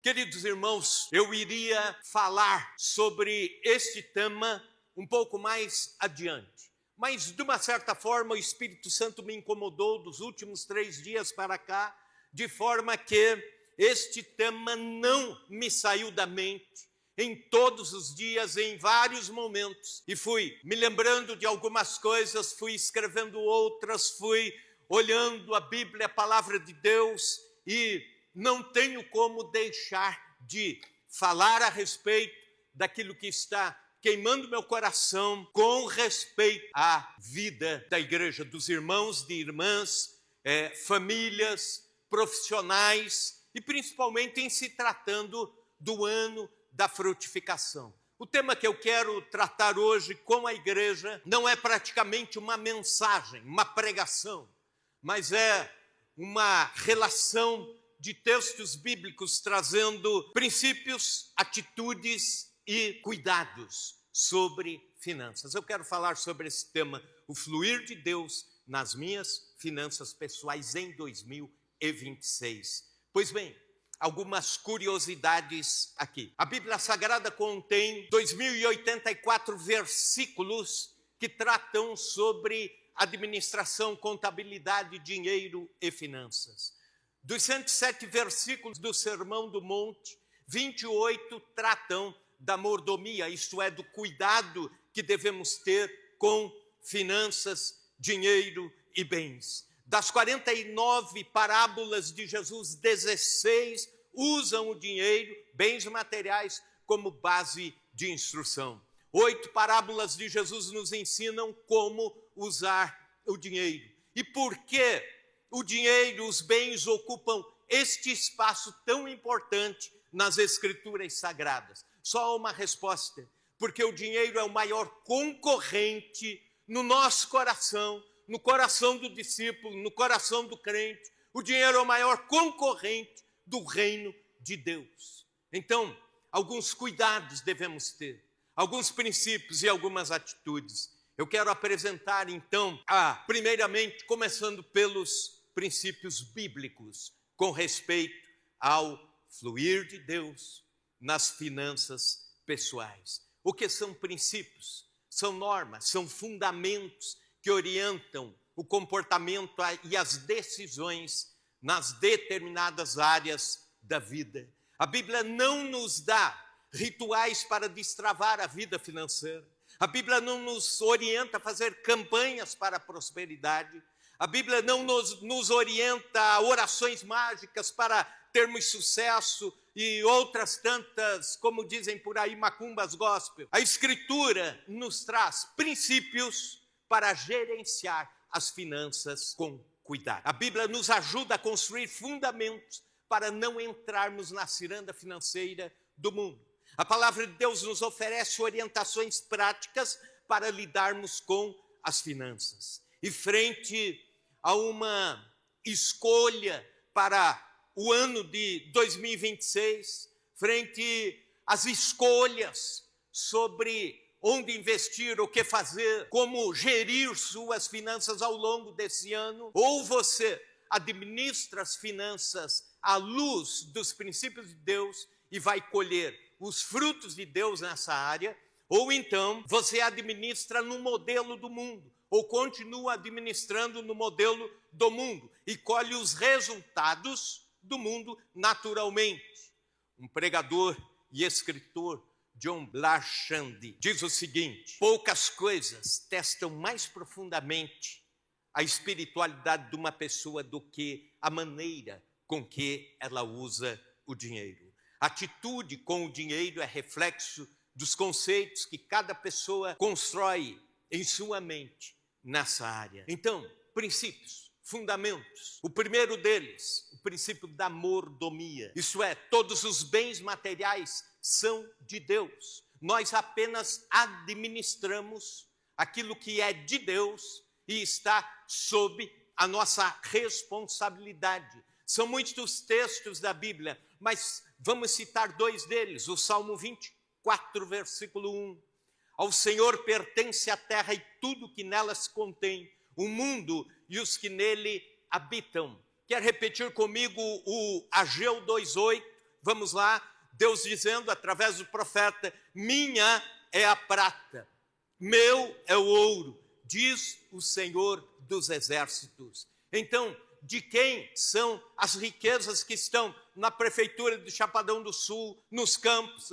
Queridos irmãos, eu iria falar sobre este tema um pouco mais adiante. Mas, de uma certa forma, o Espírito Santo me incomodou dos últimos 3 dias para cá, de forma que este tema não me saiu da mente em todos os dias, em vários momentos. E fui me lembrando de algumas coisas, fui escrevendo outras, fui olhando a Bíblia, a palavra de Deus, e não tenho como deixar de falar a respeito daquilo que está queimando meu coração com respeito à vida da igreja, dos irmãos, de irmãs, famílias, profissionais e principalmente em se tratando do ano da frutificação. O tema que eu quero tratar hoje com a igreja não é praticamente uma mensagem, uma pregação, mas é uma relação de textos bíblicos trazendo princípios, atitudes e cuidados sobre finanças. Eu quero falar sobre esse tema, o fluir de Deus nas minhas finanças pessoais em 2026. Pois bem, algumas curiosidades aqui. A Bíblia Sagrada contém 2084 versículos que tratam sobre administração, contabilidade, dinheiro e finanças. Dos 107 versículos do Sermão do Monte, 28 tratam da mordomia, isto é, do cuidado que devemos ter com finanças, dinheiro e bens. Das 49 parábolas de Jesus, 16 usam o dinheiro, bens materiais, como base de instrução. 8 parábolas de Jesus nos ensinam como usar o dinheiro. E por que o dinheiro, os bens ocupam este espaço tão importante nas Escrituras Sagradas? Só há uma resposta: porque o dinheiro é o maior concorrente no nosso coração, no coração do discípulo, no coração do crente. O dinheiro é o maior concorrente do reino de Deus. Então, alguns cuidados devemos ter, alguns princípios e algumas atitudes. Eu quero apresentar, então, primeiramente, começando pelos princípios bíblicos com respeito ao fluir de Deus nas finanças pessoais. O que são princípios? São normas, são fundamentos que orientam o comportamento e as decisões nas determinadas áreas da vida. A Bíblia não nos dá rituais para destravar a vida financeira. A Bíblia não nos orienta a fazer campanhas para a prosperidade. A Bíblia não nos orienta a orações mágicas para termos sucesso e outras tantas, como dizem por aí, macumbas gospel. A Escritura nos traz princípios para gerenciar as finanças com cuidado. A Bíblia nos ajuda a construir fundamentos para não entrarmos na ciranda financeira do mundo. A palavra de Deus nos oferece orientações práticas para lidarmos com as finanças. E frente a uma escolha para o ano de 2026, frente às escolhas sobre onde investir, o que fazer, como gerir suas finanças ao longo desse ano, ou você administra as finanças à luz dos princípios de Deus e vai colher os frutos de Deus nessa área, ou então você administra no modelo do mundo, ou continua administrando no modelo do mundo e colhe os resultados do mundo naturalmente. Um pregador e escritor, John Blashand, diz o seguinte: poucas coisas testam mais profundamente a espiritualidade de uma pessoa do que a maneira com que ela usa o dinheiro. A atitude com o dinheiro é reflexo dos conceitos que cada pessoa constrói em sua mente nessa área. Então, princípios, fundamentos. O primeiro deles, o princípio da mordomia. Isso é, todos os bens materiais são de Deus. Nós apenas administramos aquilo que é de Deus e está sob a nossa responsabilidade. São muitos os textos da Bíblia, mas vamos citar 2 deles. O Salmo 24, versículo 1. Ao Senhor pertence a terra e tudo que nela se contém, o mundo e os que nele habitam. Quer repetir comigo o Ageu 2:8? vamos lá, Deus dizendo através do profeta: minha é a prata, meu é o ouro, diz o Senhor dos exércitos. Então, de quem são as riquezas que estão na prefeitura de Chapadão do Sul, nos campos?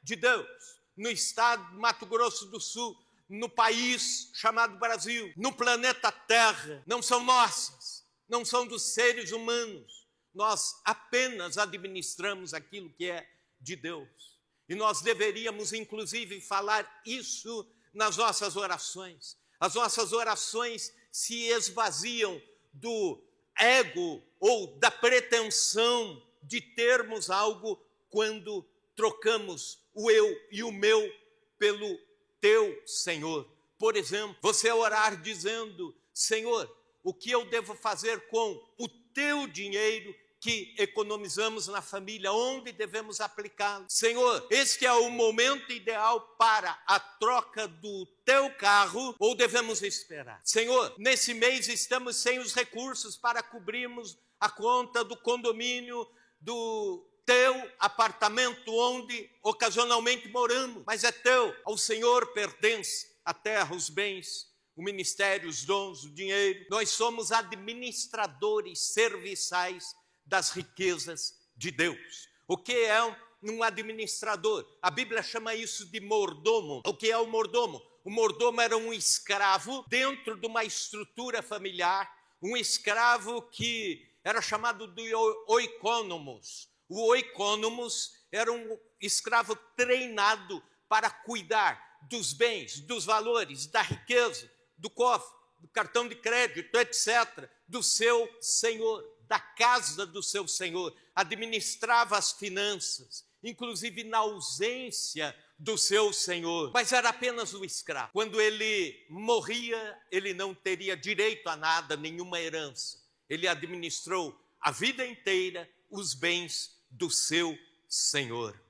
De Deus. No estado de Mato Grosso do Sul, no país chamado Brasil, no planeta Terra, não são nossas, não são dos seres humanos. Nós apenas administramos aquilo que é de Deus. E nós deveríamos, inclusive, falar isso nas nossas orações. As nossas orações se esvaziam do ego ou da pretensão de termos algo quando trocamos o eu e o meu pelo teu, Senhor. Por exemplo, você orar dizendo: Senhor, o que eu devo fazer com o teu dinheiro que economizamos na família, onde devemos aplicá-lo? Senhor, este é o momento ideal para a troca do teu carro, ou devemos esperar? Senhor, nesse mês estamos sem os recursos para cobrirmos a conta do condomínio do teu apartamento onde ocasionalmente moramos, mas é teu. Ao Senhor pertence a terra, os bens, o ministério, os dons, o dinheiro. Nós somos administradores serviçais das riquezas de Deus. O que é um administrador? A Bíblia chama isso de mordomo. O que é o mordomo? O mordomo era um escravo dentro de uma estrutura familiar, um escravo que era chamado de oikonomos. O oikonomos era um escravo treinado para cuidar dos bens, dos valores, da riqueza, do cofre, do cartão de crédito, etc., do seu senhor, da casa do seu senhor. Administrava as finanças, inclusive na ausência do seu senhor, mas era apenas o escravo. Quando ele morria, ele não teria direito a nada, nenhuma herança. Ele administrou a vida inteira os bens do seu senhor.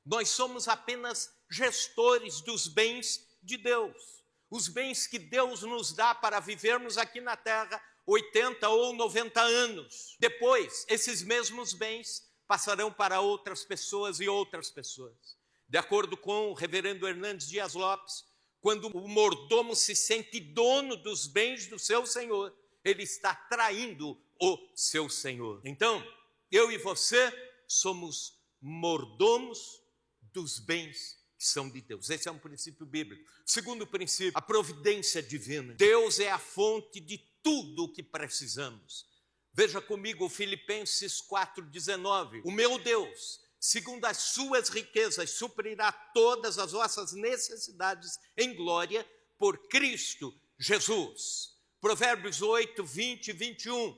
Nós somos apenas gestores dos bens de Deus, os bens que Deus nos dá para vivermos aqui na terra 80 ou 90 anos. Depois, esses mesmos bens passarão para outras pessoas e outras pessoas. De acordo com o reverendo Hernandes Dias Lopes, quando o mordomo se sente dono dos bens do seu senhor, ele está traindo o seu senhor. Então, eu e você somos mordomos dos bens que são de Deus. Esse é um princípio bíblico. Segundo princípio, a providência divina. Deus é a fonte de tudo o que precisamos. Veja comigo Filipenses 4,19. O meu Deus, segundo as suas riquezas, suprirá todas as vossas necessidades em glória por Cristo Jesus. Provérbios 8, 20 e 21.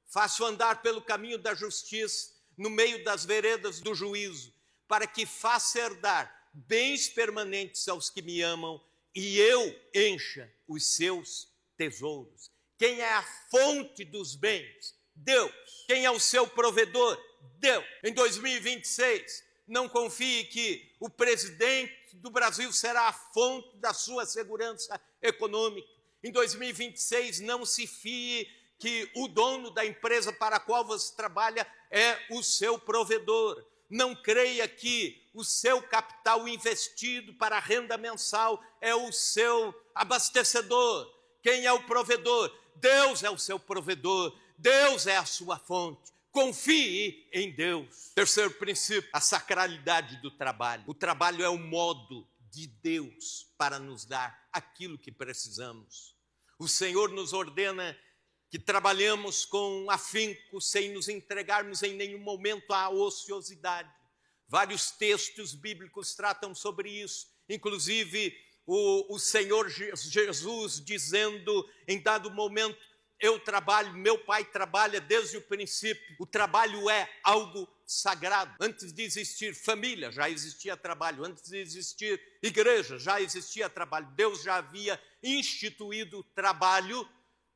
Faço andar pelo caminho da justiça, no meio das veredas do juízo, para que faça herdar bens permanentes aos que me amam e eu encha os seus tesouros. Quem é a fonte dos bens? Deus. Quem é o seu provedor? Deus. Em 2026, não confie que o presidente do Brasil será a fonte da sua segurança econômica. Em 2026, não se fie que o dono da empresa para a qual você trabalha é o seu provedor. Não creia que o seu capital investido para a renda mensal é o seu abastecedor. Quem é o provedor? Deus é o seu provedor. Deus é a sua fonte. Confie em Deus. Terceiro princípio, a sacralidade do trabalho. O trabalho é o modo de Deus para nos dar aquilo que precisamos. O Senhor nos ordena que trabalhamos com afinco, sem nos entregarmos em nenhum momento à ociosidade. Vários textos bíblicos tratam sobre isso, inclusive o Senhor Jesus dizendo em dado momento: eu trabalho, meu pai trabalha desde o princípio. O trabalho é algo sagrado. Antes de existir família, já existia trabalho. Antes de existir igreja, já existia trabalho. Deus já havia instituído o trabalho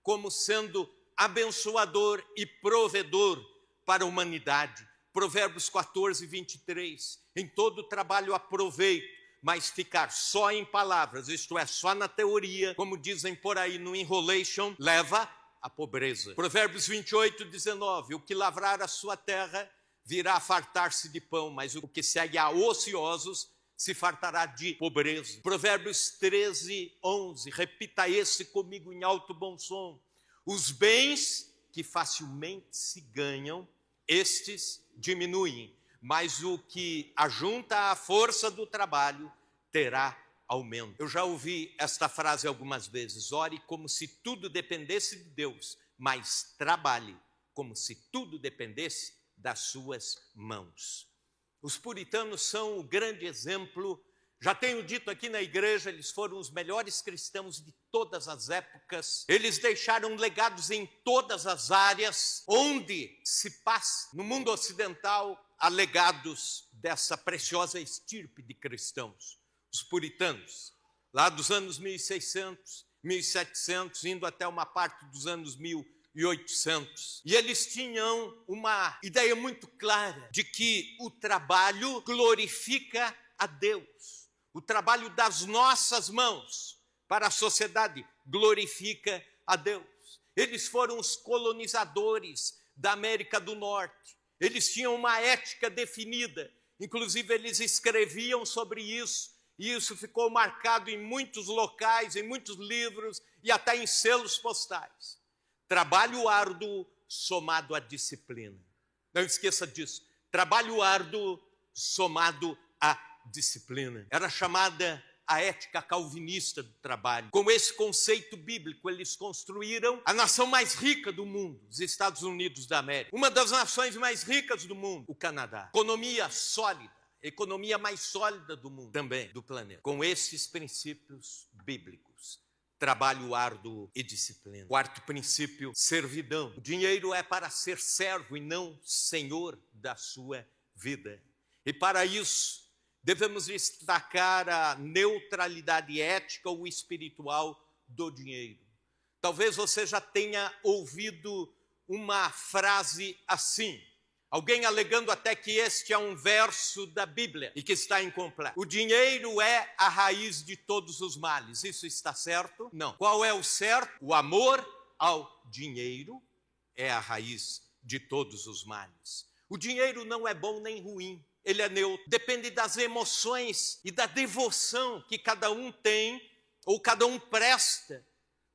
como sendo abençoador e provedor para a humanidade. Provérbios 14, 23. Em todo trabalho há proveito, mas ficar só em palavras, isto é, só na teoria, como dizem por aí no enrolation, leva à pobreza. Provérbios 28, 19. O que lavrar a sua terra virá a fartar-se de pão, mas o que segue a ociosos se fartará de pobreza. Provérbios 13, 11, repita esse comigo em alto bom som. Os bens que facilmente se ganham, estes diminuem, mas o que ajunta a força do trabalho terá aumento. Eu já ouvi esta frase algumas vezes: ore como se tudo dependesse de Deus, mas trabalhe como se tudo dependesse das suas mãos. Os puritanos são o grande exemplo. Já tenho dito aqui na igreja, eles foram os melhores cristãos de todas as épocas. Eles deixaram legados em todas as áreas onde se passa. No mundo ocidental, há legados dessa preciosa estirpe de cristãos. Os puritanos, lá dos anos 1600, 1700, indo até uma parte dos anos 1800. E eles tinham uma ideia muito clara de que o trabalho glorifica a Deus. O trabalho das nossas mãos para a sociedade glorifica a Deus. Eles foram os colonizadores da América do Norte. Eles tinham uma ética definida. Inclusive, eles escreviam sobre isso. E isso ficou marcado em muitos locais, em muitos livros e até em selos postais. Trabalho árduo somado à disciplina. Não esqueça disso. Trabalho árduo somado à disciplina. Era chamada a ética calvinista do trabalho. Com esse conceito bíblico, eles construíram a nação mais rica do mundo, os Estados Unidos da América. Uma das nações mais ricas do mundo, o Canadá. Economia sólida, economia mais sólida do mundo também, do planeta. Com esses princípios bíblicos. Trabalho árduo e disciplina. Quarto princípio, servidão. O dinheiro é para ser servo e não senhor da sua vida. E para isso, devemos destacar a neutralidade ética ou espiritual do dinheiro. Talvez você já tenha ouvido uma frase assim, alguém alegando até que este é um verso da Bíblia e que está incompleto. O dinheiro é a raiz de todos os males. Isso está certo? Não. Qual é o certo? O amor ao dinheiro é a raiz de todos os males. O dinheiro não é bom nem ruim. Ele é neutro, depende das emoções e da devoção que cada um tem ou cada um presta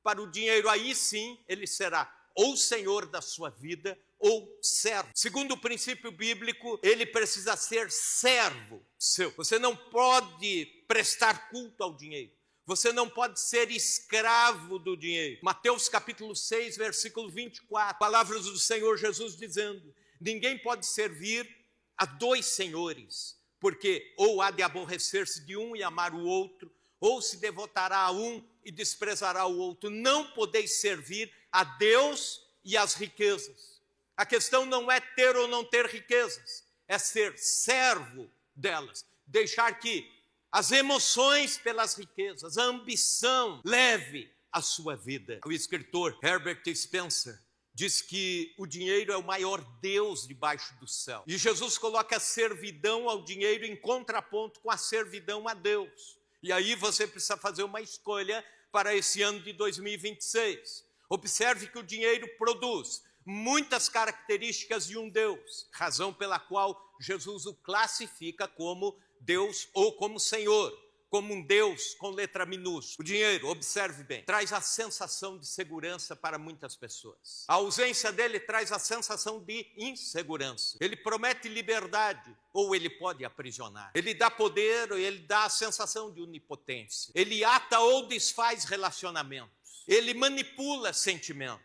para o dinheiro. Aí sim ele será ou senhor da sua vida ou servo. Segundo o princípio bíblico, ele precisa ser servo seu. Você não pode prestar culto ao dinheiro. Você não pode ser escravo do dinheiro. Mateus capítulo 6, versículo 24, palavras do Senhor Jesus dizendo: ninguém pode servir a dois senhores, porque ou há de aborrecer-se de um e amar o outro, ou se devotará a um e desprezará o outro. Não podeis servir a Deus e às riquezas. A questão não é ter ou não ter riquezas, é ser servo delas. Deixar que as emoções pelas riquezas, a ambição, leve a sua vida. O escritor Herbert Spencer diz que o dinheiro é o maior Deus debaixo do céu. E Jesus coloca a servidão ao dinheiro em contraponto com a servidão a Deus. E aí você precisa fazer uma escolha para esse ano de 2026. Observe que o dinheiro produz muitas características de um Deus, razão pela qual Jesus o classifica como Deus ou como Senhor, como um Deus com letra minúscula. O dinheiro, observe bem, traz a sensação de segurança para muitas pessoas. A ausência dele traz a sensação de insegurança. Ele promete liberdade, ou ele pode aprisionar. Ele dá poder, ou ele dá a sensação de onipotência. Ele ata ou desfaz relacionamentos. Ele manipula sentimentos.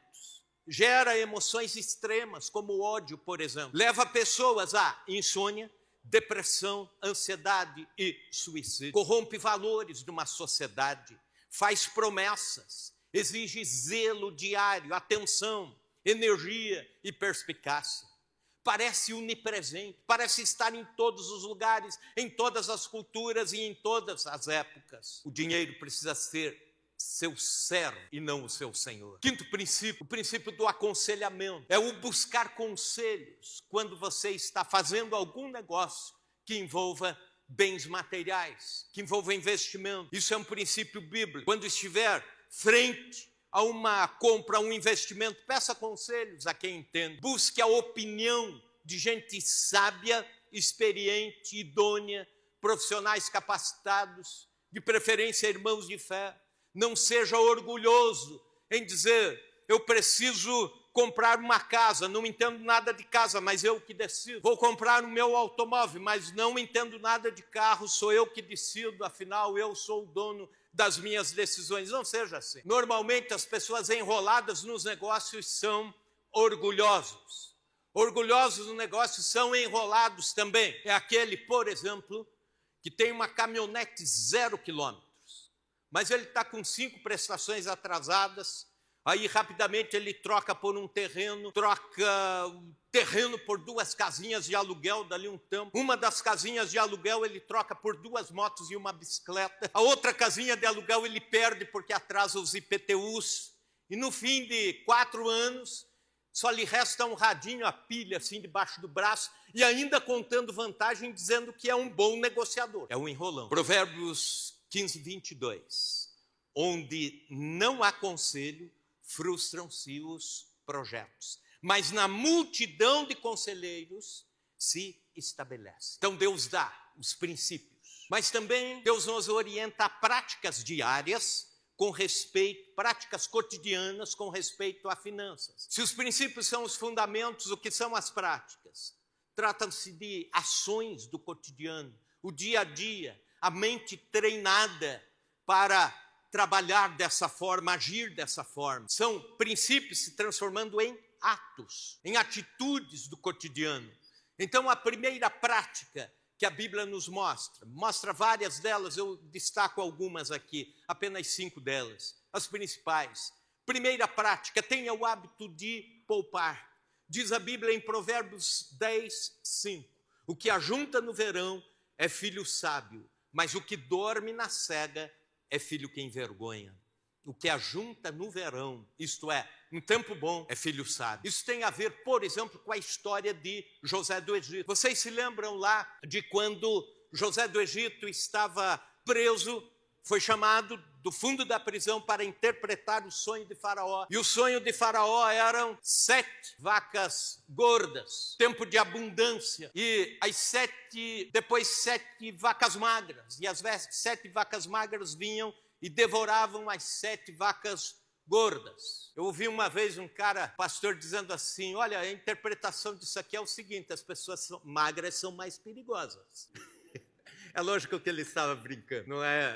Gera emoções extremas, como o ódio, por exemplo. Leva pessoas a insônia, depressão, ansiedade e suicídio. Corrompe valores de uma sociedade, faz promessas, exige zelo diário, atenção, energia e perspicácia. Parece onipresente, parece estar em todos os lugares, em todas as culturas e em todas as épocas. O dinheiro precisa ser seu servo e não o seu senhor. Quinto princípio, o princípio do aconselhamento. É o buscar conselhos quando você está fazendo algum negócio que envolva bens materiais, que envolva investimento. Isso é um princípio bíblico. Quando estiver frente a uma compra, a um investimento, peça conselhos a quem entende. Busque a opinião de gente sábia, experiente, idônea, profissionais capacitados, de preferência irmãos de fé. Não seja orgulhoso em dizer, eu preciso comprar uma casa, não entendo nada de casa, mas eu que decido. Vou comprar o meu automóvel, mas não entendo nada de carro, sou eu que decido, afinal eu sou o dono das minhas decisões. Não seja assim. Normalmente as pessoas enroladas nos negócios são orgulhosos. Orgulhosos no negócio são enrolados também. É aquele, por exemplo, que tem uma caminhonete 0 quilômetros, mas ele está com 5 prestações atrasadas, aí rapidamente ele troca por um terreno, troca o terreno por 2 casinhas de aluguel dali um tempo. Uma das casinhas de aluguel ele troca por 2 motos e uma bicicleta. A outra casinha de aluguel ele perde porque atrasa os IPTUs. E no fim de 4 anos, só lhe resta um radinho a pilha assim debaixo do braço e ainda contando vantagem, dizendo que é um bom negociador. É um enrolão. Provérbios 15, 22. Onde não há conselho, frustram-se os projetos, mas na multidão de conselheiros se estabelece. Então Deus dá os princípios, mas também Deus nos orienta a práticas diárias com respeito, práticas cotidianas com respeito a finanças. Se os princípios são os fundamentos, o que são as práticas? Tratam-se de ações do cotidiano, o dia a dia, a mente treinada para trabalhar dessa forma, agir dessa forma. São princípios se transformando em atos, em atitudes do cotidiano. Então, a primeira prática que a Bíblia nos mostra várias delas, eu destaco algumas aqui, apenas 5 delas, as principais. Primeira prática, tenha o hábito de poupar. Diz a Bíblia em Provérbios 10, 5, o que ajunta no verão é filho sábio, mas o que dorme na cega é filho que envergonha. O que ajunta no verão, isto é, um tempo bom, é filho sábio. Isso tem a ver, por exemplo, com a história de José do Egito. Vocês se lembram lá de quando José do Egito estava preso, foi chamado do fundo da prisão para interpretar o sonho de Faraó. E o sonho de Faraó eram 7 vacas gordas, tempo de abundância. E depois 7 vacas magras. E as 7 vacas magras vinham e devoravam as 7 vacas gordas. Eu ouvi uma vez um pastor dizendo assim, olha, a interpretação disso aqui é o seguinte, as pessoas magras são mais perigosas. É lógico que ele estava brincando,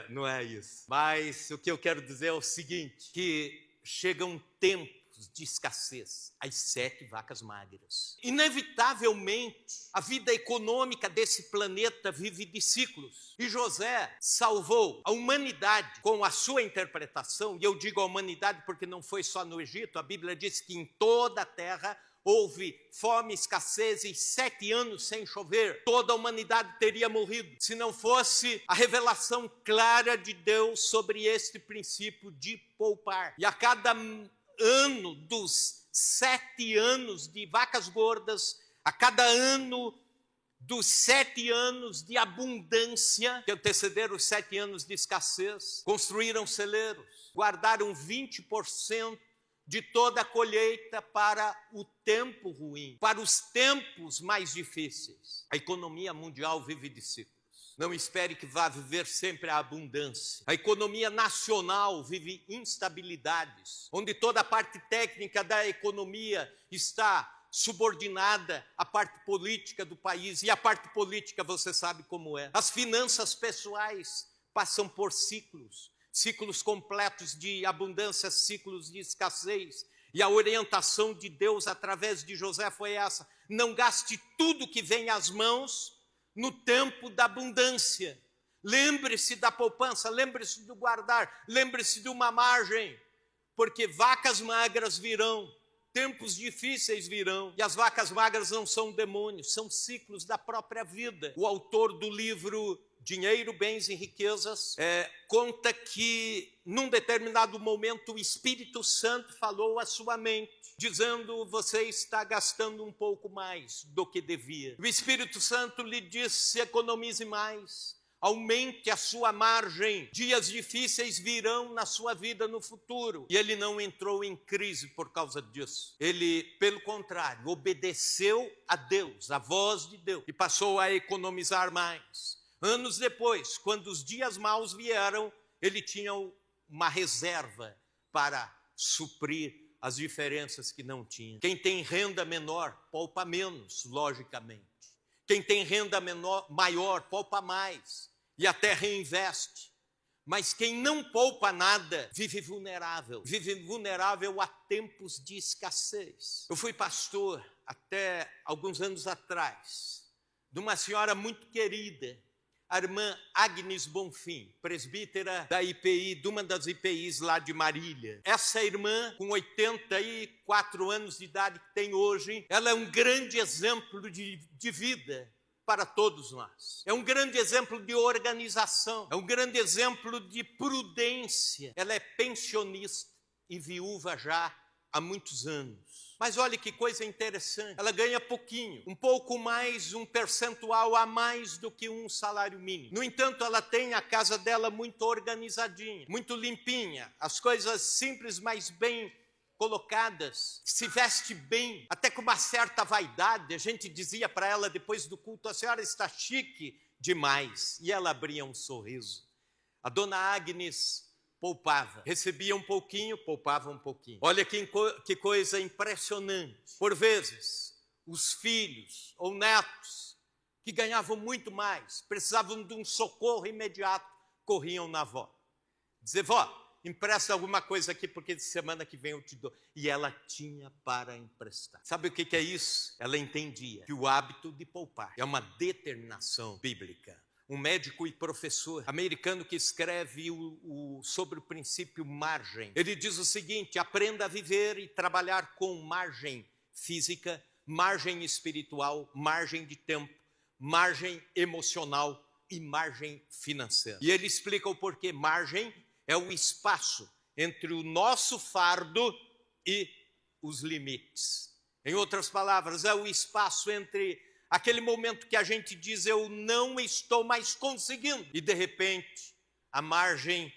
não é isso. Mas o que eu quero dizer é o seguinte, que chegam tempos de escassez, as 7 vacas magras. Inevitavelmente, a vida econômica desse planeta vive de ciclos. E José salvou a humanidade com a sua interpretação, e eu digo a humanidade porque não foi só no Egito, a Bíblia diz que em toda a terra houve fome, escassez e 7 anos sem chover. Toda a humanidade teria morrido se não fosse a revelação clara de Deus sobre este princípio de poupar. E a cada ano dos 7 anos de vacas gordas, a cada ano dos 7 anos de abundância, que antecederam os 7 anos de escassez, construíram celeiros, guardaram 20% de toda a colheita para o tempo ruim, para os tempos mais difíceis. A economia mundial vive de ciclos. Não espere que vá viver sempre a abundância. A economia nacional vive instabilidades, onde toda a parte técnica da economia está subordinada à parte política do país. E a parte política você sabe como é. As finanças pessoais passam por ciclos. Ciclos completos de abundância, ciclos de escassez. E a orientação de Deus através de José foi essa: não gaste tudo que vem às mãos no tempo da abundância. Lembre-se da poupança, lembre-se do guardar, lembre-se de uma margem, porque vacas magras virão, tempos difíceis virão. E as vacas magras não são demônios, são ciclos da própria vida. O autor do livro Dinheiro, Bens e Riquezas conta que num determinado momento o Espírito Santo falou à sua mente, dizendo: você está gastando um pouco mais do que devia. O Espírito Santo lhe disse: economize mais, aumente a sua margem. Dias difíceis virão na sua vida no futuro. E ele não entrou em crise por causa disso. Ele, pelo contrário, obedeceu a Deus, a voz de Deus, e passou a economizar mais. Anos depois, quando os dias maus vieram, ele tinha uma reserva para suprir as diferenças que não tinha. Quem tem renda menor, poupa menos, logicamente. Quem tem renda maior, poupa mais e até reinveste. Mas quem não poupa nada, vive vulnerável a tempos de escassez. Eu fui pastor até alguns anos atrás, de uma senhora muito querida, a irmã Agnes Bonfim, presbítera da IPI, de uma das IPIs lá de Marília. Essa irmã, com 84 anos de idade que tem hoje, ela é um grande exemplo de vida para todos nós. É um grande exemplo de organização, é um grande exemplo de prudência. Ela é pensionista e viúva já há muitos anos. Mas olha que coisa interessante, ela ganha pouquinho, um pouco mais, um percentual a mais do que um salário mínimo. No entanto, ela tem a casa dela muito organizadinha, muito limpinha, as coisas simples, mas bem colocadas, se veste bem, até com uma certa vaidade. A gente dizia para ela depois do culto: a senhora está chique demais. E ela abria um sorriso. A dona Agnes poupava, recebia um pouquinho, poupava um pouquinho. Olha que coisa impressionante. Por vezes, os filhos ou netos que ganhavam muito mais, precisavam de um socorro imediato, corriam na avó. Dizer: vó, empresta alguma coisa aqui, porque de semana que vem eu te dou. E ela tinha para emprestar. Sabe o que é isso? Ela entendia que o hábito de poupar é uma determinação bíblica. Um médico e professor americano que escreve sobre o princípio margem. Ele diz o seguinte: aprenda a viver e trabalhar com margem física, margem espiritual, margem de tempo, margem emocional e margem financeira. E ele explica o porquê. Margem é o espaço entre o nosso fardo e os limites. Em outras palavras, é o espaço entre aquele momento que a gente diz: eu não estou mais conseguindo. E de repente, a margem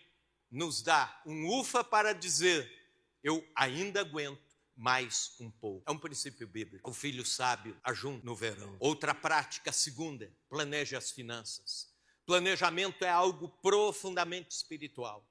nos dá um ufa para dizer: eu ainda aguento mais um pouco. É um princípio bíblico. O filho sábio ajunta no verão. Outra prática, segunda: planeje as finanças. Planejamento é algo profundamente espiritual.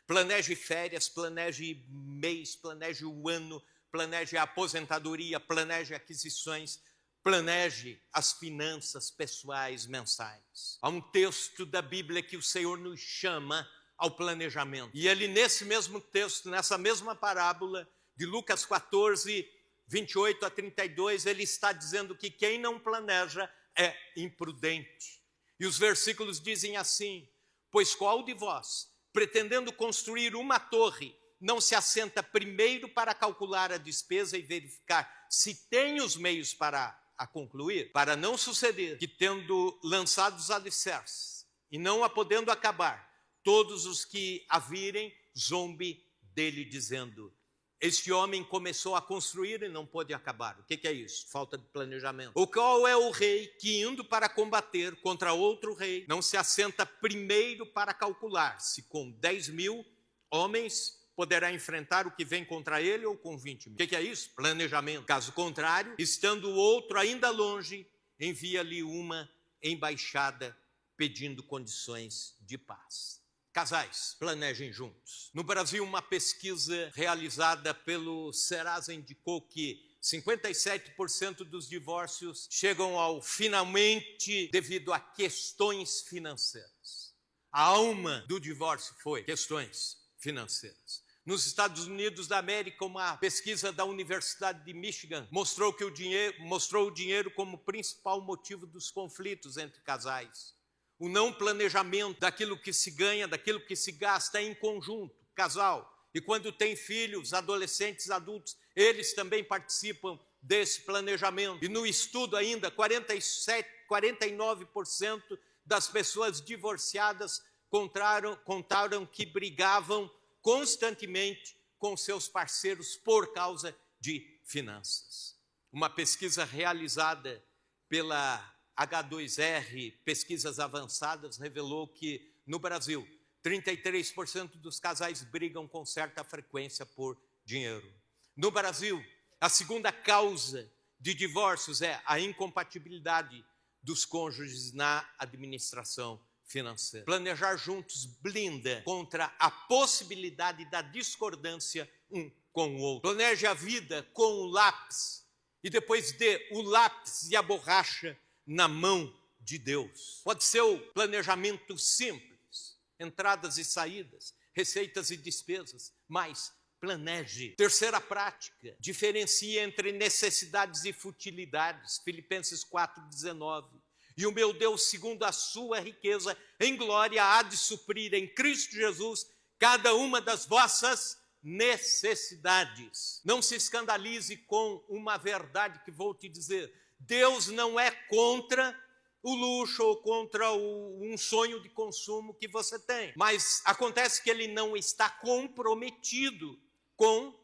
Planeje férias, planeje mês, planeje o ano, planeje a aposentadoria, planeje aquisições, planeje as finanças pessoais mensais. Há um texto da Bíblia que o Senhor nos chama ao planejamento. E ele, nesse mesmo texto, nessa mesma parábola de Lucas 14, 28 a 32, ele está dizendo que quem não planeja é imprudente. E os versículos dizem assim: pois qual de vós, pretendendo construir uma torre, não se assenta primeiro para calcular a despesa e verificar se tem os meios para a concluir? Para não suceder que, tendo lançado os alicerces e não a podendo acabar, todos os que a virem zombe dele, dizendo: este homem começou a construir e não pôde acabar. O que é isso? Falta de planejamento. Ou qual é o rei que, indo para combater contra outro rei, não se assenta primeiro para calcular se com 10.000 homens poderá enfrentar o que vem contra ele, ou com 20.000? O que é isso? Planejamento. Caso contrário, estando o outro ainda longe, envia-lhe uma embaixada pedindo condições de paz. Casais, planejem juntos. No Brasil, uma pesquisa realizada pelo Serasa indicou que 57% dos divórcios chegam ao finalmente devido a questões financeiras. A alma do divórcio foi questões financeiras. Nos Estados Unidos da América, uma pesquisa da Universidade de Michigan mostrou o dinheiro como principal motivo dos conflitos entre casais. O não planejamento daquilo que se ganha, daquilo que se gasta em conjunto, casal. E quando tem filhos, adolescentes, adultos, eles também participam desse planejamento. E no estudo ainda, 49% das pessoas divorciadas contaram que brigavam constantemente com seus parceiros por causa de finanças. Uma pesquisa realizada pela H2R, pesquisas avançadas, revelou que no Brasil, 33% dos casais brigam com certa frequência por dinheiro. No Brasil, a segunda causa de divórcios é a incompatibilidade dos cônjuges na administração financeira. Planejar juntos blinda contra a possibilidade da discordância um com o outro. Planeje a vida com o lápis e depois dê o lápis e a borracha na mão de Deus. Pode ser o planejamento simples, entradas e saídas, receitas e despesas, mas planeje. Terceira prática, diferencie entre necessidades e futilidades. Filipenses 4,19. E o meu Deus, segundo a sua riqueza em glória, há de suprir em Cristo Jesus cada uma das vossas necessidades. Não se escandalize com uma verdade que vou te dizer. Deus não é contra o luxo ou contra um sonho de consumo que você tem. Mas acontece que ele não está comprometido com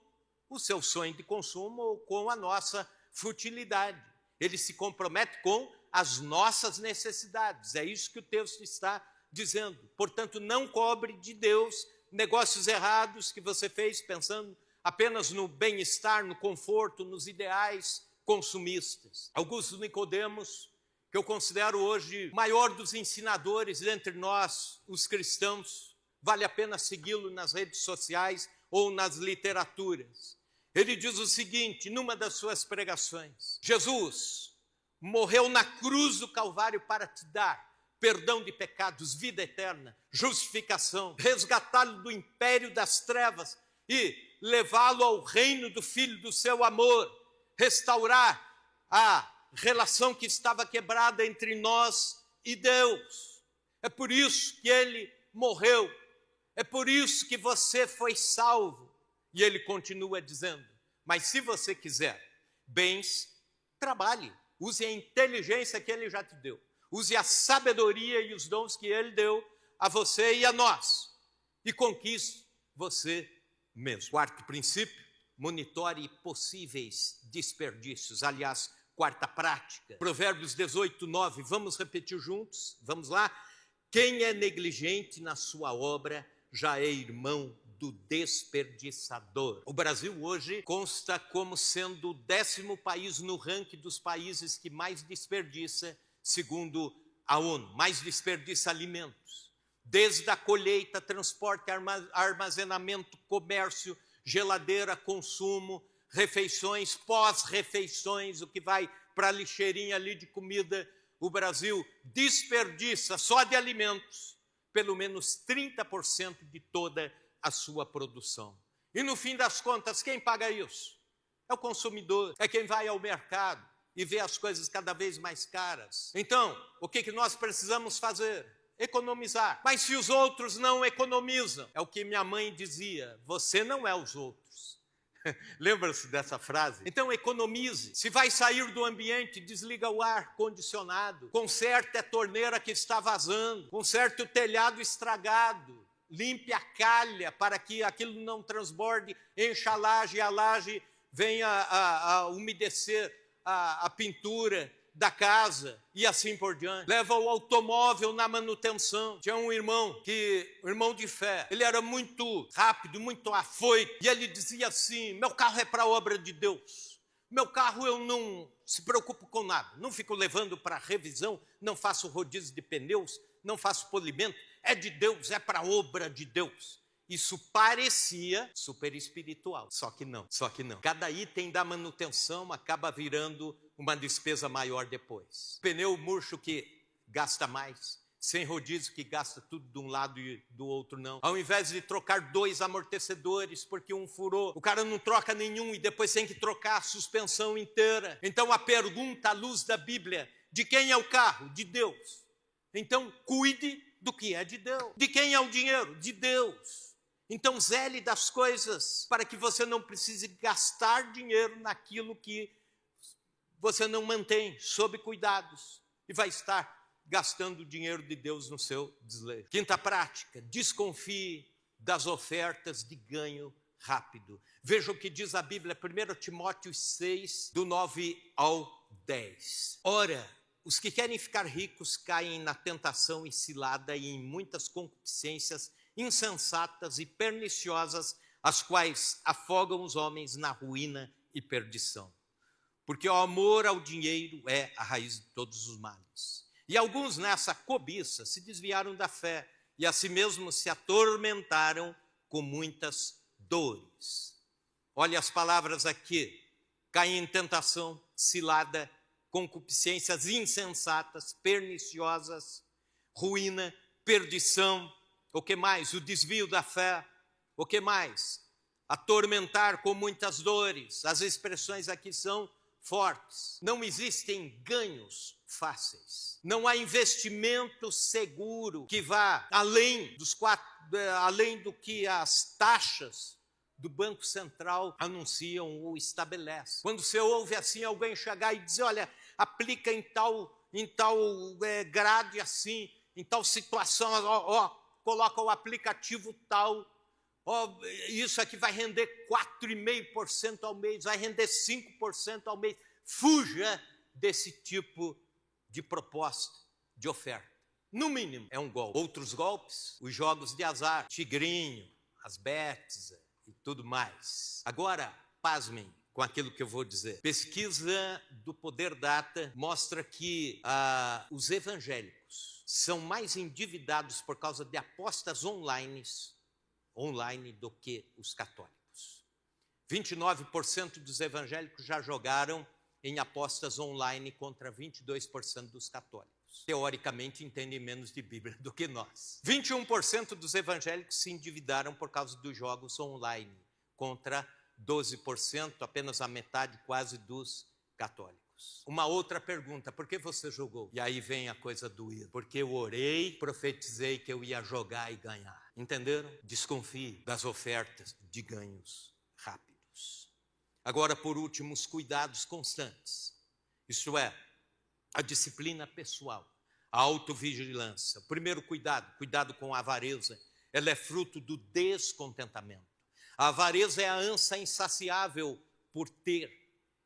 o seu sonho de consumo ou com a nossa futilidade. Ele se compromete com as nossas necessidades. É isso que o texto está dizendo. Portanto, não cobre de Deus negócios errados que você fez pensando apenas no bem-estar, no conforto, nos ideais consumistas. Augusto Nicodemos, que eu considero hoje o maior dos ensinadores entre nós, os cristãos, vale a pena segui-lo nas redes sociais ou nas literaturas. Ele diz o seguinte, numa das suas pregações: Jesus morreu na cruz do Calvário para te dar perdão de pecados, vida eterna, justificação, resgatá-lo do império das trevas e levá-lo ao reino do Filho do seu amor, restaurar a relação que estava quebrada entre nós e Deus. É por isso que ele morreu, é por isso que você foi salvo. E ele continua dizendo, mas se você quiser bens, trabalhe, use a inteligência que ele já te deu. Use a sabedoria e os dons que ele deu a você e a nós. E conquiste você mesmo. Quarto princípio, monitore possíveis desperdícios. Aliás, quarta prática. Provérbios 18, 9. Vamos repetir juntos? Vamos lá? Quem é negligente na sua obra já é irmão do desperdiçador. O Brasil hoje consta como sendo o 10º país no ranking dos países que mais desperdiça, segundo a ONU, mais desperdiça alimentos. Desde a colheita, transporte, armazenamento, comércio, geladeira, consumo, refeições, pós-refeições, o que vai para a lixeirinha ali de comida, o Brasil desperdiça só de alimentos pelo menos 30% de toda a sua produção. E no fim das contas, quem paga isso? É o consumidor, é quem vai ao mercado e vê as coisas cada vez mais caras. Então, o que nós precisamos fazer? Economizar. Mas se os outros não economizam, é o que minha mãe dizia, você não é os outros. Lembra-se dessa frase? Então economize. Se vai sair do ambiente, desliga o ar condicionado, conserte a torneira que está vazando, conserte o telhado estragado, limpe a calha para que aquilo não transborde, encha a laje e a laje venha a umedecer a pintura da casa e assim por diante. Leva o automóvel na manutenção. Tinha um irmão de fé, ele era muito rápido, muito afoito, e ele dizia assim, meu carro é para a obra de Deus. Meu carro eu não se preocupo com nada, não fico levando para revisão, não faço rodízio de pneus, não faço polimento, é de Deus, é para a obra de Deus. Isso parecia super espiritual, só que não. Cada item da manutenção acaba virando uma despesa maior depois. Pneu murcho que gasta mais, sem rodízio que gasta tudo de um lado e do outro não. Ao invés de trocar 2 amortecedores porque um furou, o cara não troca nenhum e depois tem que trocar a suspensão inteira. Então a pergunta à luz da Bíblia, de quem é o carro? De Deus. Então cuide do que é de Deus. De quem é o dinheiro? De Deus. Então zele das coisas para que você não precise gastar dinheiro naquilo que você não mantém sob cuidados e vai estar gastando o dinheiro de Deus no seu desleixo. Quinta prática, desconfie das ofertas de ganho rápido. Veja o que diz a Bíblia, 1 Timóteo 6, do 9 ao 10. Ora, os que querem ficar ricos caem na tentação e cilada e em muitas concupiscências insensatas e perniciosas, as quais afogam os homens na ruína e perdição. Porque o amor ao dinheiro é a raiz de todos os males. E alguns nessa cobiça se desviaram da fé e a si mesmos se atormentaram com muitas dores. Olha as palavras aqui: caem em tentação, cilada, concupiscências insensatas, perniciosas, ruína, perdição. O que mais? O desvio da fé. O que mais? Atormentar com muitas dores. As expressões aqui são fortes. Não existem ganhos fáceis. Não há investimento seguro que vá além do que as taxas do Banco Central anunciam ou estabelecem. Quando você ouve assim alguém chegar e dizer, olha, aplica em tal grade assim, em tal situação, coloca o aplicativo tal, isso aqui vai render 4,5% ao mês, vai render 5% ao mês. Fuja desse tipo de proposta, de oferta. No mínimo, é um golpe. Outros golpes, os jogos de azar, tigrinho, as bets e tudo mais. Agora, pasmem com aquilo que eu vou dizer. Pesquisa do Poder Data mostra que os evangélicos são mais endividados por causa de apostas online do que os católicos. 29% dos evangélicos já jogaram em apostas online contra 22% dos católicos. Teoricamente, entendem menos de Bíblia do que nós. 21% dos evangélicos se endividaram por causa dos jogos online, contra 12%, apenas a metade quase dos católicos. Uma outra pergunta: por que você jogou? E aí vem a coisa doída. Porque eu orei, profetizei que eu ia jogar e ganhar. Entenderam? Desconfie das ofertas de ganhos rápidos. Agora, por último, os cuidados constantes. Isto é, a disciplina pessoal, a autovigilância. O primeiro cuidado com a avareza, ela é fruto do descontentamento. A avareza é a ânsia insaciável por ter.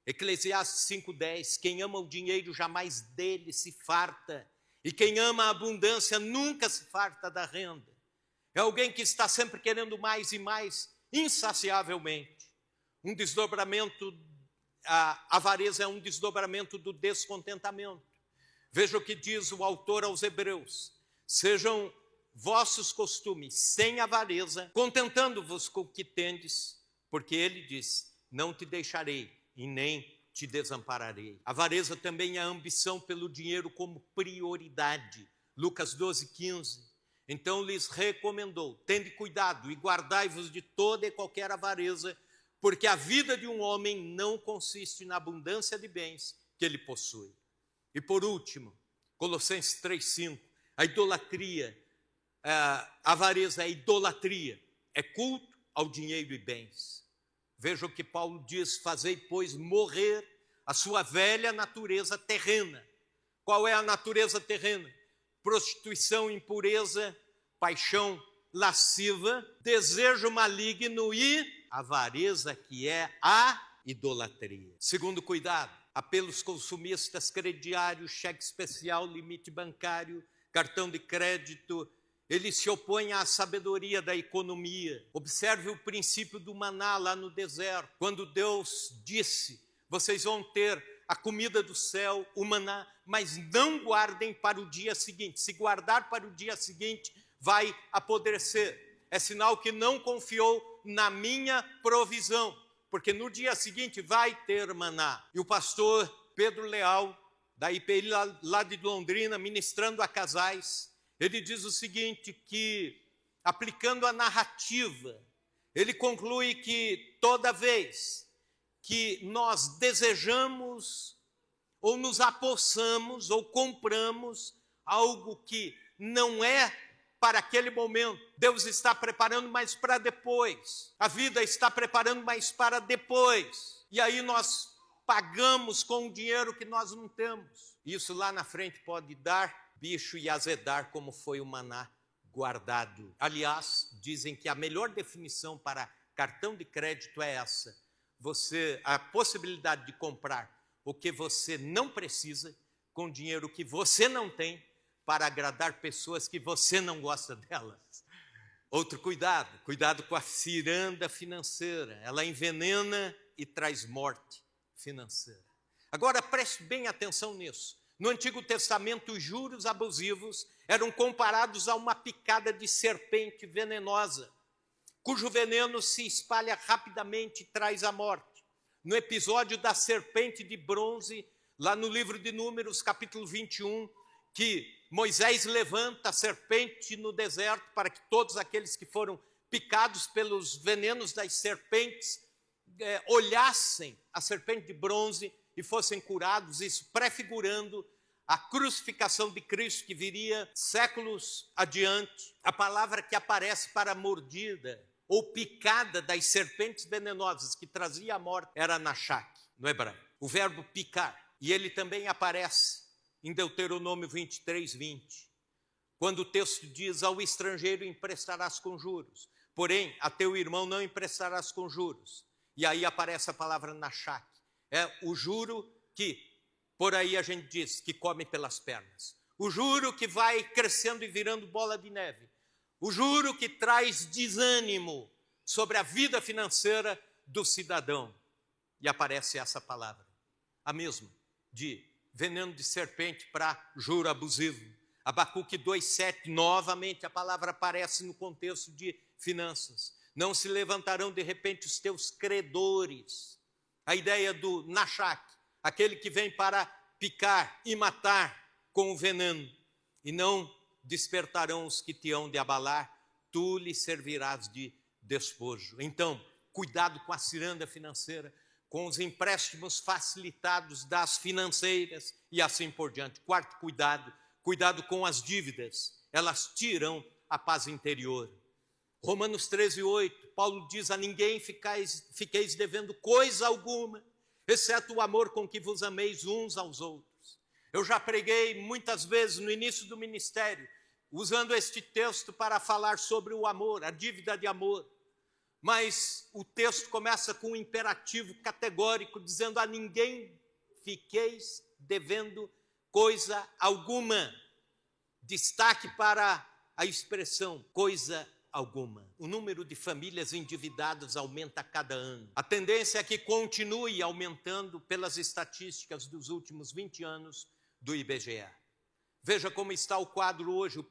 Eclesiastes 5,10, quem ama o dinheiro jamais dele se farta, e quem ama a abundância nunca se farta da renda. É alguém que está sempre querendo mais e mais, insaciavelmente. A avareza é um desdobramento do descontentamento. Veja o que diz o autor aos Hebreus: sejam vossos costumes sem avareza, contentando-vos com o que tendes, porque ele diz, não te deixarei e nem te desampararei. Avareza também é a ambição pelo dinheiro como prioridade. Lucas 12,15. Então lhes recomendou, tende cuidado e guardai-vos de toda e qualquer avareza, porque a vida de um homem não consiste na abundância de bens que ele possui. E por último, Colossenses 3,5, a idolatria, a avareza é idolatria, é culto ao dinheiro e bens. Veja o que Paulo diz: fazei, pois, morrer a sua velha natureza terrena. Qual é a natureza terrena? Prostituição, impureza, paixão lasciva, desejo maligno e avareza, que é a idolatria. Segundo cuidado, apelos consumistas, crediários, cheque especial, limite bancário, cartão de crédito. Ele se opõe à sabedoria da economia. Observe o princípio do maná lá no deserto. Quando Deus disse, vocês vão ter a comida do céu, o maná, mas não guardem para o dia seguinte. Se guardar para o dia seguinte, vai apodrecer. É sinal que não confiou na minha provisão, porque no dia seguinte vai ter maná. E o pastor Pedro Leal, da IPI lá de Londrina, ministrando a casais, ele diz o seguinte, que aplicando a narrativa, ele conclui que toda vez que nós desejamos ou nos apossamos ou compramos algo que não é para aquele momento, Deus está preparando mais para depois. A vida está preparando mais para depois. E aí nós pagamos com o dinheiro que nós não temos. Isso lá na frente pode dar bicho e azedar, como foi o maná guardado. Aliás, dizem que a melhor definição para cartão de crédito é essa: a possibilidade de comprar o que você não precisa com dinheiro que você não tem para agradar pessoas que você não gosta delas. Outro cuidado, cuidado com a ciranda financeira. Ela envenena e traz morte financeira. Agora preste bem atenção nisso. No Antigo Testamento, os juros abusivos eram comparados a uma picada de serpente venenosa, cujo veneno se espalha rapidamente e traz a morte. No episódio da serpente de bronze, lá no livro de Números, capítulo 21, que Moisés levanta a serpente no deserto para que todos aqueles que foram picados pelos venenos das serpentes olhassem a serpente de bronze e fossem curados, isso prefigurando a crucificação de Cristo que viria séculos adiante. A palavra que aparece para a mordida ou picada das serpentes venenosas que trazia a morte era nashak, no hebraico. O verbo picar. E ele também aparece em Deuteronômio 23, 20, quando o texto diz: ao estrangeiro emprestarás com juros, porém a teu irmão não emprestarás com juros. E aí aparece a palavra nashak. É o juro que, por aí a gente diz, que come pelas pernas. O juro que vai crescendo e virando bola de neve. O juro que traz desânimo sobre a vida financeira do cidadão. E aparece essa palavra, a mesma, de veneno de serpente para juro abusivo. Abacuque 2,7, novamente a palavra aparece no contexto de finanças. Não se levantarão de repente os teus credores. A ideia do nashak, aquele que vem para picar e matar com o veneno. E não despertarão os que te hão de abalar, tu lhes servirás de despojo. Então, cuidado com a ciranda financeira, com os empréstimos facilitados das financeiras e assim por diante. Quarto cuidado, cuidado com as dívidas, elas tiram a paz interior. Romanos 13:8, Paulo diz: a ninguém fiqueis devendo coisa alguma, exceto o amor com que vos ameis uns aos outros. Eu já preguei muitas vezes no início do ministério, usando este texto para falar sobre o amor, a dívida de amor. Mas o texto começa com um imperativo categórico, dizendo: a ninguém fiqueis devendo coisa alguma. Destaque para a expressão coisa alguma. O número de famílias endividadas aumenta a cada ano. A tendência é que continue aumentando pelas estatísticas dos últimos 20 anos do IBGE. Veja como está o quadro hoje. O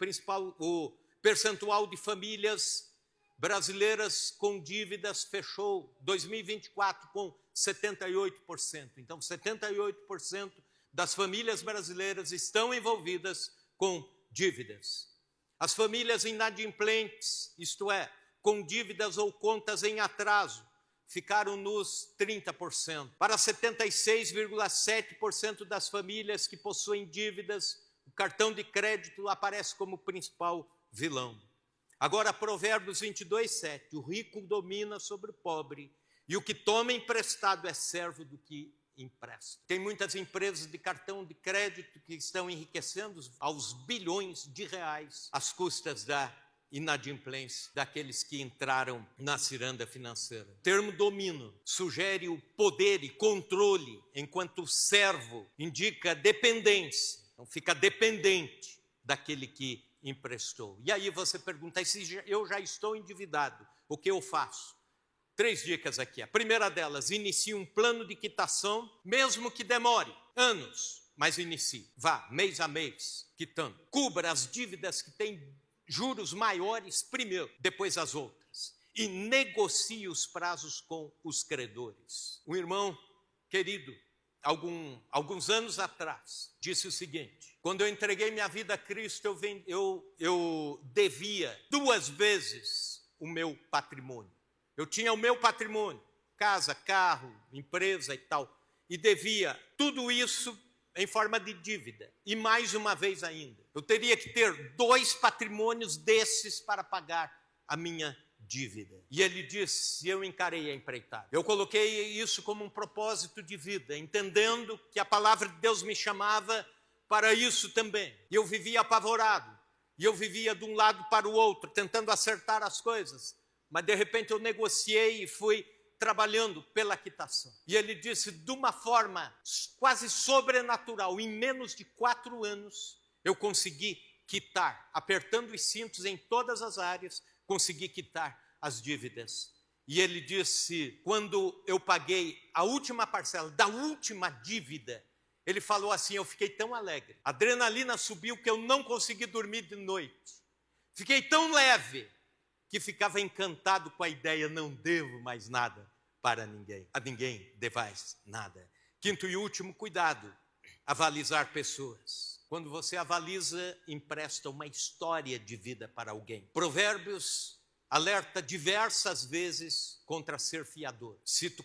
percentual de famílias brasileiras com dívidas fechou 2024 com 78%. Então, 78% das famílias brasileiras estão envolvidas com dívidas. As famílias inadimplentes, isto é, com dívidas ou contas em atraso, ficaram nos 30%. Para 76,7% das famílias que possuem dívidas, o cartão de crédito aparece como principal vilão. Agora, Provérbios 22:7, o rico domina sobre o pobre, e o que toma emprestado é servo do que empresta. Tem muitas empresas de cartão de crédito que estão enriquecendo aos bilhões de reais às custas da inadimplência daqueles que entraram na ciranda financeira. O termo domínio sugere o poder e controle, enquanto o servo indica dependência. Então fica dependente daquele que emprestou. E aí você pergunta: se eu já estou endividado, o que eu faço? 3 dicas aqui. A primeira delas: inicie um plano de quitação, mesmo que demore anos, mas inicie. Vá mês a mês quitando. Cubra as dívidas que têm juros maiores primeiro, depois as outras. E negocie os prazos com os credores. Um irmão querido, alguns anos atrás, disse o seguinte: quando eu entreguei minha vida a Cristo, eu devia 2 vezes o meu patrimônio. Eu tinha o meu patrimônio, casa, carro, empresa e tal, e devia tudo isso em forma de dívida. E mais uma vez ainda, eu teria que ter 2 patrimônios desses para pagar a minha dívida. E ele disse: eu encarei a empreitada. Eu coloquei isso como um propósito de vida, entendendo que a palavra de Deus me chamava para isso também. E eu vivia apavorado, e eu vivia de um lado para o outro, tentando acertar as coisas. Mas de repente eu negociei e fui trabalhando pela quitação. E ele disse, de uma forma quase sobrenatural, em menos de 4 anos, eu consegui quitar, apertando os cintos em todas as áreas, consegui quitar as dívidas. E ele disse, quando eu paguei a última parcela da última dívida, ele falou assim, eu fiquei tão alegre, a adrenalina subiu que eu não consegui dormir de noite. Fiquei tão leve que ficava encantado com a ideia, não devo mais nada para ninguém. A ninguém devais nada. Quinto e último, cuidado, avalizar pessoas. Quando você avaliza, empresta uma história de vida para alguém. Provérbios alerta diversas vezes contra ser fiador. Cito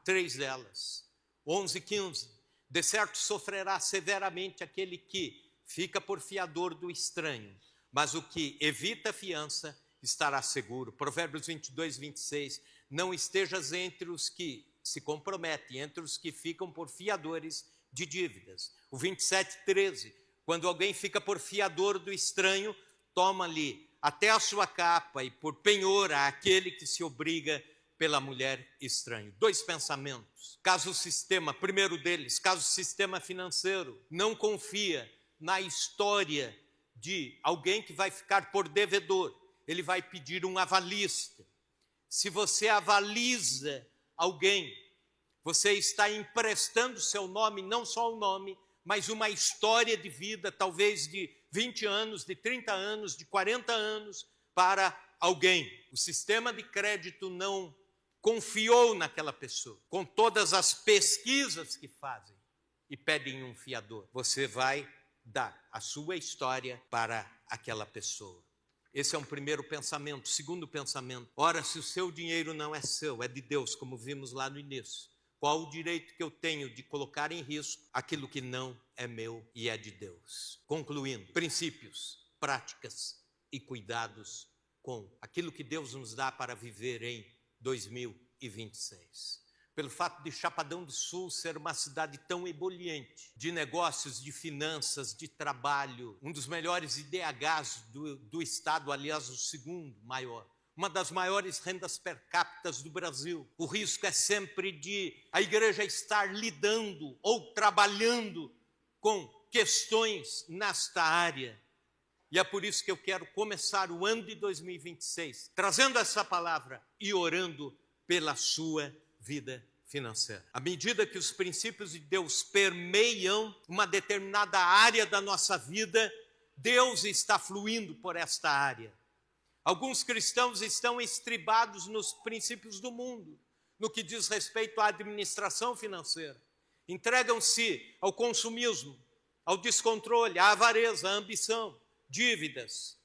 3 delas. 11 e 15. De certo sofrerá severamente aquele que fica por fiador do estranho, mas o que evita a fiança estará seguro. Provérbios 22, 26. Não estejas entre os que se comprometem, entre os que ficam por fiadores de dívidas. O 27, 13. Quando alguém fica por fiador do estranho, toma-lhe até a sua capa e por penhor àquele que se obriga pela mulher estranha. 2 pensamentos. Caso o sistema, primeiro deles, caso o sistema financeiro não confia na história de alguém que vai ficar por devedor, ele vai pedir um avalista. Se você avaliza alguém, você está emprestando seu nome, não só o nome, mas uma história de vida, talvez de 20 anos, de 30 anos, de 40 anos, para alguém. O sistema de crédito não confiou naquela pessoa, com todas as pesquisas que fazem, e pedem um fiador. Você vai dar a sua história para aquela pessoa. Esse é um primeiro pensamento. Segundo pensamento, ora, se o seu dinheiro não é seu, é de Deus, como vimos lá no início, qual o direito que eu tenho de colocar em risco aquilo que não é meu e é de Deus? Concluindo, princípios, práticas e cuidados com aquilo que Deus nos dá para viver em 2026. Pelo fato de Chapadão do Sul ser uma cidade tão ebuliente, de negócios, de finanças, de trabalho, um dos melhores IDHs do estado, aliás, o segundo maior, uma das maiores rendas per capita do Brasil. O risco é sempre de a igreja estar lidando ou trabalhando com questões nesta área. E é por isso que eu quero começar o ano de 2026 trazendo essa palavra e orando pela sua vida financeira. À medida que os princípios de Deus permeiam uma determinada área da nossa vida, Deus está fluindo por esta área. Alguns cristãos estão estribados nos princípios do mundo, no que diz respeito à administração financeira. Entregam-se ao consumismo, ao descontrole, à avareza, à ambição, dívidas.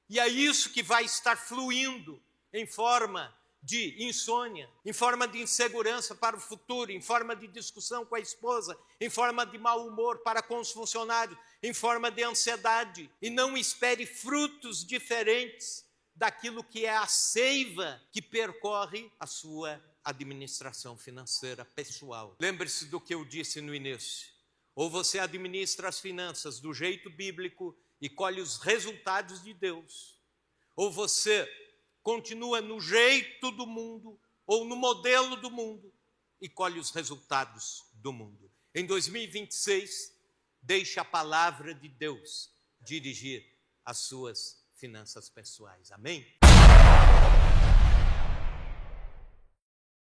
E é isso que vai estar fluindo em forma de insônia, em forma de insegurança para o futuro, em forma de discussão com a esposa, em forma de mau humor para com os funcionários, em forma de ansiedade. E não espere frutos diferentes daquilo que é a seiva que percorre a sua administração financeira pessoal. Lembre-se do que eu disse no início. Ou você administra as finanças do jeito bíblico e colhe os resultados de Deus, ou você continua no jeito do mundo ou no modelo do mundo e colhe os resultados do mundo. Em 2026, deixe a palavra de Deus dirigir as suas finanças pessoais. Amém?